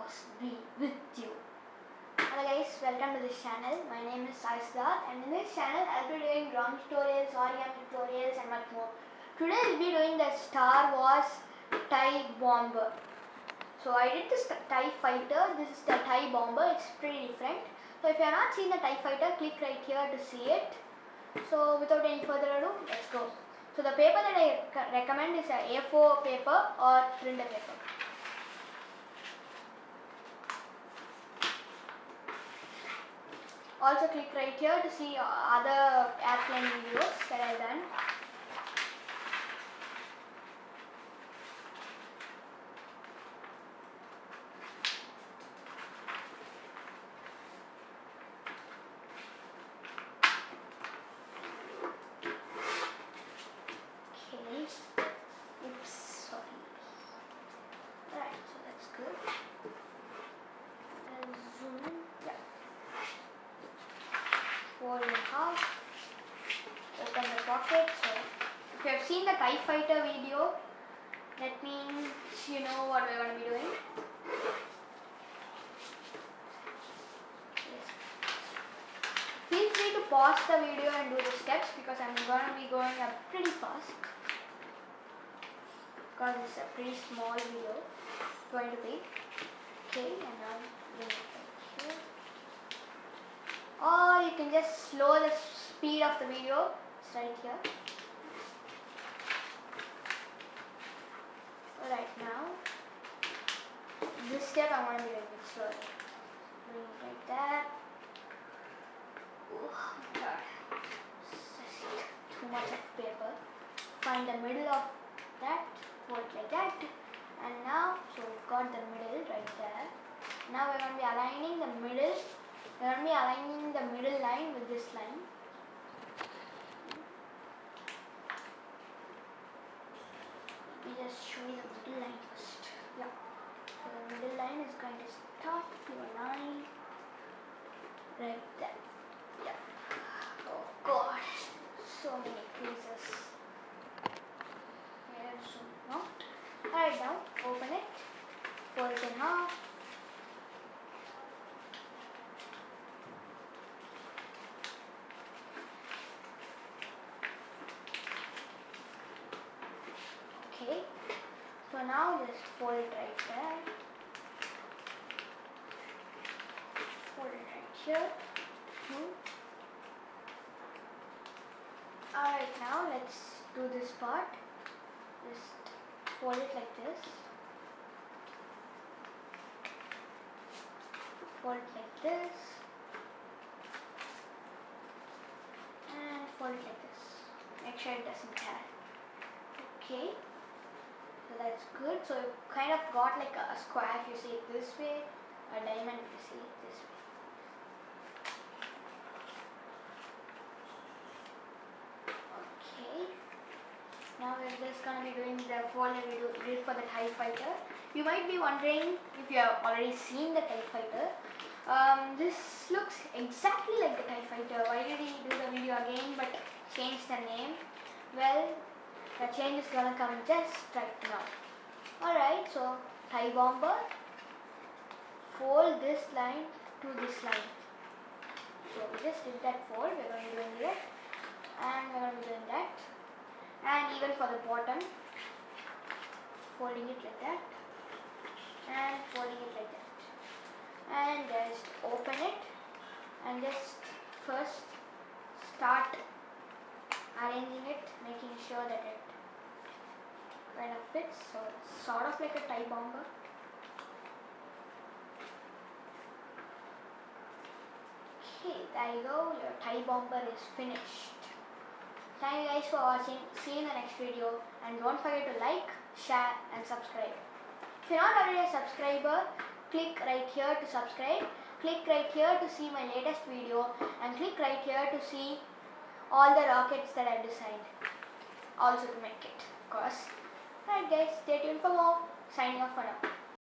chaos be with you. Hello guys, welcome to this channel. My name is Sai Siddharth, and in this channel I'll be doing drum tutorials, origami tutorials and much more. Today I'll be doing the Star Wars tibomber. So I did this TIE fighter. This is the tibomber. It's pretty different. So if you have not seen the TIE fighter, click right here to see it. So without any further ado, let's go. So the paper that I recommend is a A4 paper or printer paper. Also click right here to see other airplane videos that I have done. Okay. Oops, sorry. Alright, so that's good. And zoom in. Yeah. Fold in half. Open the pocket. So if you have seen the TIE fighter video, that means you know what we're going to be doing. Yes. Feel free to pause the video and do the steps because I'm going to be going up pretty fast. Because it's a pretty small video going to be. Okay, and now bring it right here. Or you can just slow the speed of the video. It's right here. Alright, now this step I'm going to be doing it slowly. Bring it like that. Oh my god. Too much of paper. Find the middle of that. Fold like that. And now, so we've got the middle right there. Now we're going to be aligning the middle. We're going to be aligning the middle line with this line. Let me just show you the middle line first. Yeah. So the middle line is going to start to align right there. Yeah. Oh gosh. So many creases. Here, so not. Alright, now open it. Fold it in half. Okay, so now just fold it right there. Fold it right here. Alright, now let's do this part. Just fold it like this. Fold it like this. And fold it like this. Make sure it doesn't tear. Okay. So that's good. So you kind of got like a square if you see it this way, a diamond if you see it this way. Okay. Now we're just going to be doing the fold that we did for the TIE fighter. You might be wondering if you have already seen the TIE fighter. This looks exactly like the TIE fighter. Why did he do the video again but change the name? Well, the change is gonna come just right now. Alright, so tibomber, fold this line to this line. So we just did that fold, we're going to be doing that, and we're going to be doing that, and even for the bottom, folding it like that, and folding it like that, and just open it, and just first start arranging it, making sure that it kind of fits, so it's sort of like a tibomber. Okay, there you go, your tibomber is finished. Thank you guys for watching. See you in the next video, and don't forget to like, share and subscribe. If you're not already a subscriber, click right here to subscribe. Click right here to see my latest video, and click right here to see all the rockets that I've designed. Also to make it, of course. Alright guys, stay tuned for more. Signing off for now.